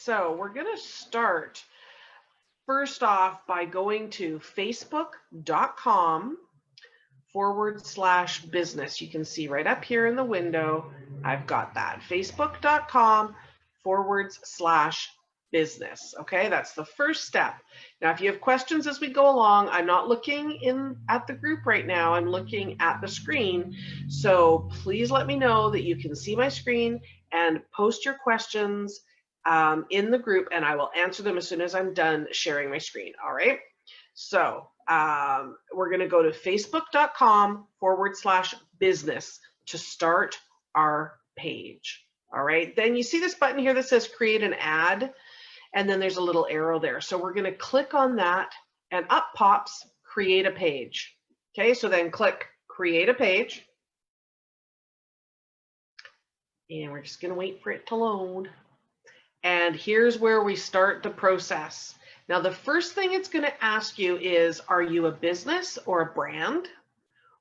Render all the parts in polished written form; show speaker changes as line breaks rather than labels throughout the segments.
So we're going to start first off by going to facebook.com/business. You can see right up here in the window, I've got that. facebook.com/business. Okay, that's the first step. Now, if you have questions as we go along, I'm not looking in at the group right now. I'm looking at the screen. So please let me know that you can see my screen and post your questions in the group, and I will answer them as soon as I'm done sharing my screen. All right. So we're going to go to facebook.com/business to start our page. All right. Then you see this button here that says create an ad, and then there's a little arrow there. So we're going to click on that, and up pops create a page. Okay. So then click create a page. And we're just going to wait for it to load. And here's where we start the process. Now, the first thing it's going to ask you is, are you a business or a brand?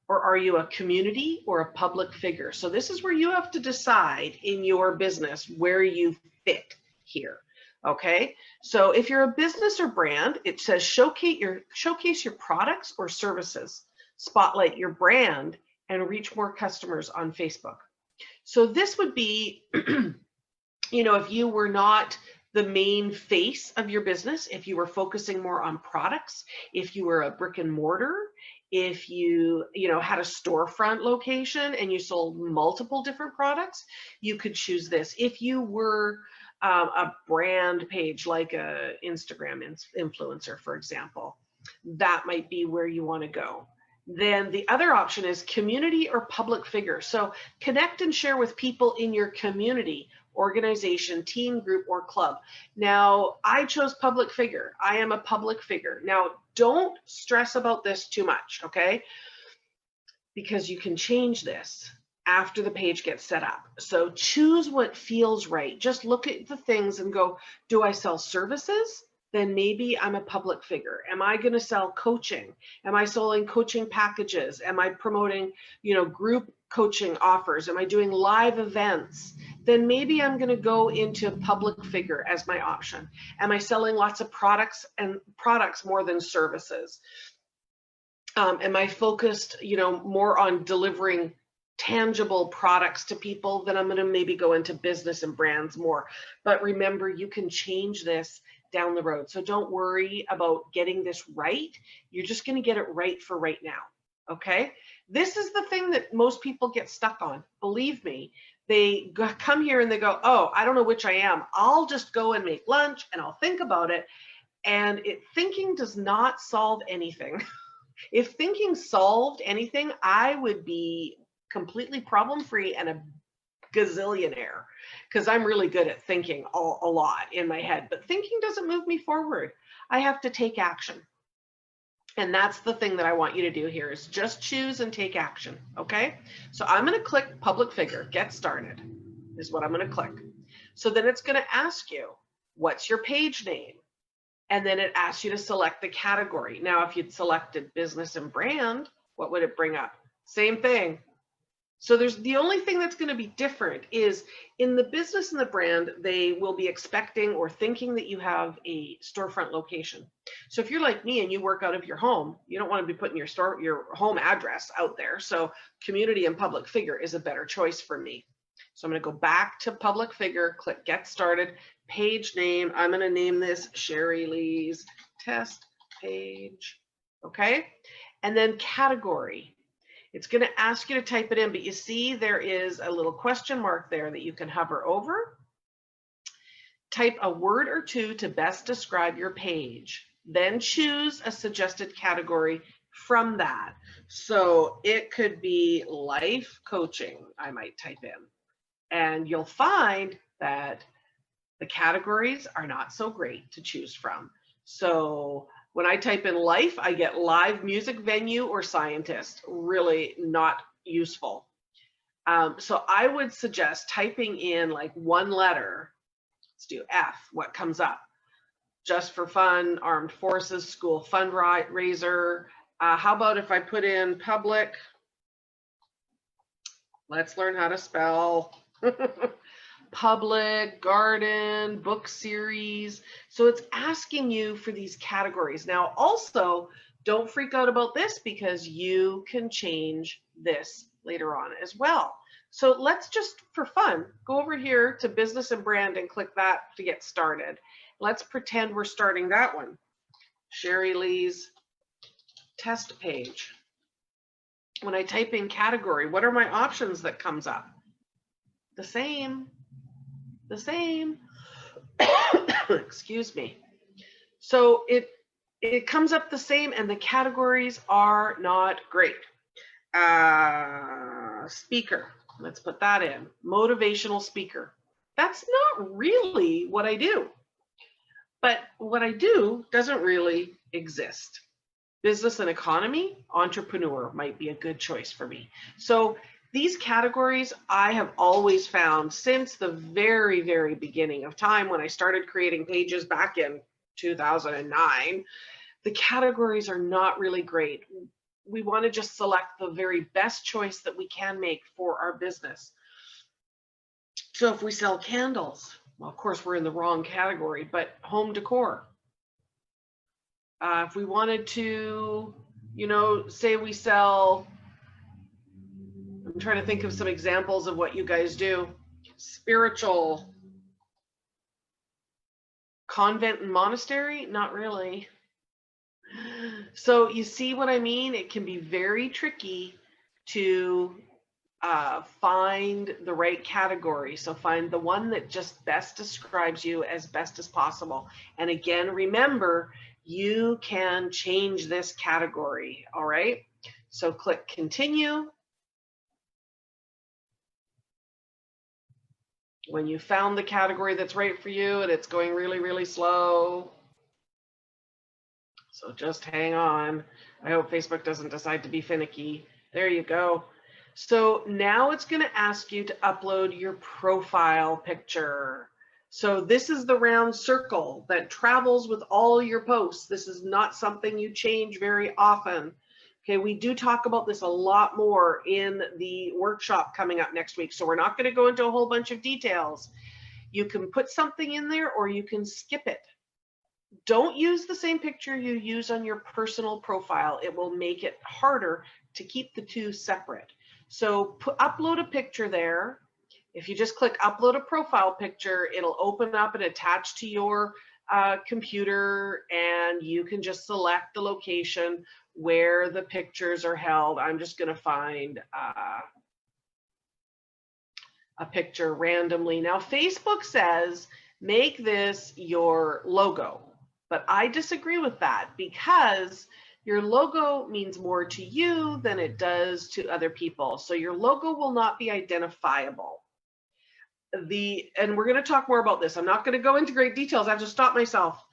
Or are you a community or a public figure? So this is where you have to decide in your business where you fit here. Okay, so if you're a business or brand, it says showcase your products or services, spotlight your brand, and reach more customers on Facebook. So this would be if you were not the main face of your business, if you were focusing more on products, if you were a brick and mortar, if you had a storefront location and you sold multiple different products, you could choose this. If you were a brand page like a Instagram influencer, for example, that might be where you want to go. Then the other option is community or public figure. So connect and share with people in your community, organization, team, group, or club. Now, I chose public figure. I am a public figure. Now, don't stress about this too much, okay? Because you can change this after the page gets set up. So choose what feels right. Just look at the things and go, do I sell services? Then maybe I'm a public figure. Am I going to sell coaching? Am I selling coaching packages? Am I promoting, group coaching offers? Am I doing live events? Then maybe I'm going to go into public figure as my option. Am I selling lots of products more than services? Am I focused, more on delivering tangible products to people? Then I'm going to maybe go into business and brands more. But remember, you can change this down the road. So don't worry about getting this right. You're just going to get it right for right now. Okay. This is the thing that most people get stuck on. Believe me, they come here and they go, oh, I don't know which I am. I'll just go and make lunch and I'll think about it. And thinking does not solve anything. If thinking solved anything, I would be completely problem-free and a gazillionaire, because I'm really good at thinking a lot in my head, but thinking doesn't move me forward. I have to take action. And that's the thing that I want you to do here, is just choose and take action. Okay. So I'm going to click public figure, get started is what I'm going to click. So then it's going to ask you, what's your page name? And then it asks you to select the category. Now, if you'd selected business and brand, what would it bring up? Same thing. So the only thing that's going to be different is in the business and the brand, they will be expecting or thinking that you have a storefront location. So if you're like me and you work out of your home, you don't want to be putting your home address out there. So community and public figure is a better choice for me. So I'm going to go back to public figure, click get started, page name. I'm going to name this Sherri Lee's test page. Okay. And then category. It's going to ask you to type it in, but you see there is a little question mark there that you can hover over. Type a word or two to best describe your page. Then choose a suggested category from that. So it could be life coaching, I might type in. And you'll find that the categories are not so great to choose from. So when I type in life, I get live music venue or scientist. Really not useful. So I would suggest typing in like one letter. Let's do F. What comes up? Just for fun, armed forces, school fundraiser. How about if I put in public? Let's learn how to spell. public, garden, book series. So it's asking you for these categories. Now, also, don't freak out about this because you can change this later on as well. So let's just, for fun, go over here to business and brand and click that to get started. Let's pretend we're starting that one. Sherri Lee's test page. When I type in category, what are my options that comes up? The same. Excuse me. So it comes up the same, and the categories are not great. Speaker, let's put that in. Motivational speaker. That's not really what I do. But what I do doesn't really exist. Business and economy, entrepreneur might be a good choice for me. So these categories I have always found since the very, very beginning of time when I started creating pages back in 2009, the categories are not really great. We want to just select the very best choice that we can make for our business. So if we sell candles, well, of course, we're in the wrong category, but home decor. If we wanted to, say we sell, I'm trying to think of some examples of what you guys do. Spiritual, convent and monastery, not really. So you see what I mean? It can be very tricky to find the right category. So find the one that just best describes you as best as possible. And again, remember, you can change this category. All right. So click continue. When you found the category that's right for you and it's going really, really slow. So just hang on. I hope Facebook doesn't decide to be finicky. There you go. So now it's going to ask you to upload your profile picture. So this is the round circle that travels with all your posts. This is not something you change very often. Okay, we do talk about this a lot more in the workshop coming up next week. So we're not going to go into a whole bunch of details. You can put something in there or you can skip it. Don't use the same picture you use on your personal profile. It will make it harder to keep the two separate. So upload a picture there. If you just click upload a profile picture, it'll open up and attach to your computer, and you can just select the location where the pictures are held. I'm just going to find a picture randomly. Now, Facebook says make this your logo, but I disagree with that because your logo means more to you than it does to other people. So your logo will not be identifiable. And we're going to talk more about this. I'm not going to go into great details. I have to stop myself.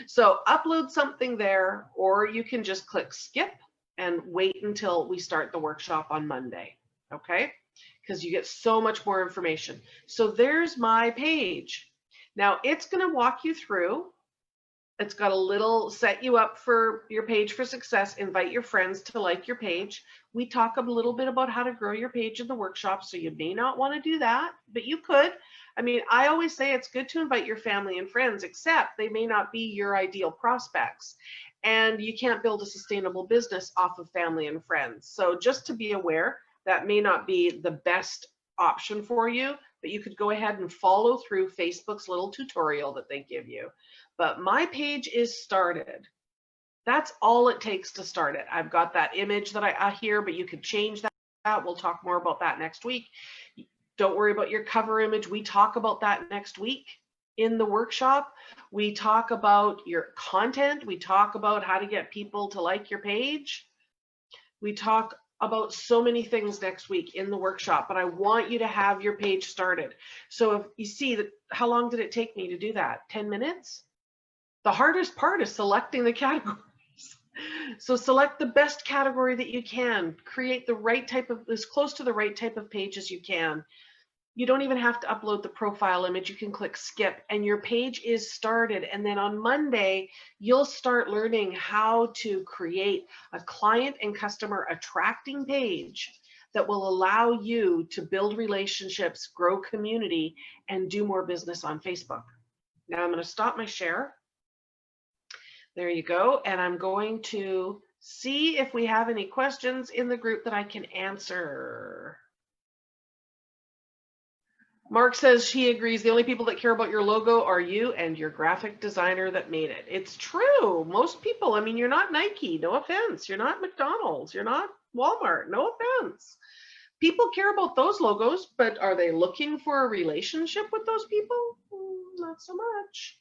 So upload something there, or you can just click skip and wait until we start the workshop on Monday. Okay? Because you get so much more information. So there's my page. Now it's going to walk you through. It's got a little set you up for your page for success. Invite your friends to like your page. We talk a little bit about how to grow your page in the workshop, so you may not want to do that, but you could. I mean, I always say it's good to invite your family and friends, except they may not be your ideal prospects. And you can't build a sustainable business off of family and friends. So just to be aware, that may not be the best option for you, but you could go ahead and follow through Facebook's little tutorial that they give you. But my page is started. That's all it takes to start it. I've got that image that I here, but you could change that. We'll talk more about that next week. Don't worry about your cover image. We talk about that next week in the workshop. We talk about your content. We talk about how to get people to like your page. We talk about so many things next week in the workshop, but I want you to have your page started. So if you see that, how long did it take me to do that? 10 minutes? The hardest part is selecting the categories. So select the best category that you can. Create the right type of, as close to the right type of page as you can. You don't even have to upload the profile image. You can click skip and your page is started. And then on Monday, you'll start learning how to create a client and customer attracting page that will allow you to build relationships, grow community, and do more business on Facebook. Now I'm going to stop my share. There you go. And I'm going to see if we have any questions in the group that I can answer. Mark says she agrees. The only people that care about your logo are you and your graphic designer that made it. It's true. Most people, I mean, you're not Nike, no offense. You're not McDonald's. You're not Walmart, no offense. People care about those logos, but are they looking for a relationship with those people? Not so much.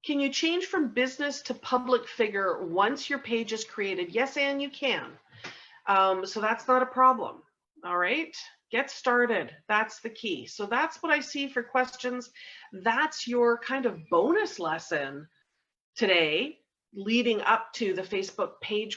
Can you change from business to public figure once your page is created? Yes, Anne, you can. So that's not a problem. All right. Get started. That's the key. So that's what I see for questions. That's your kind of bonus lesson today leading up to the Facebook page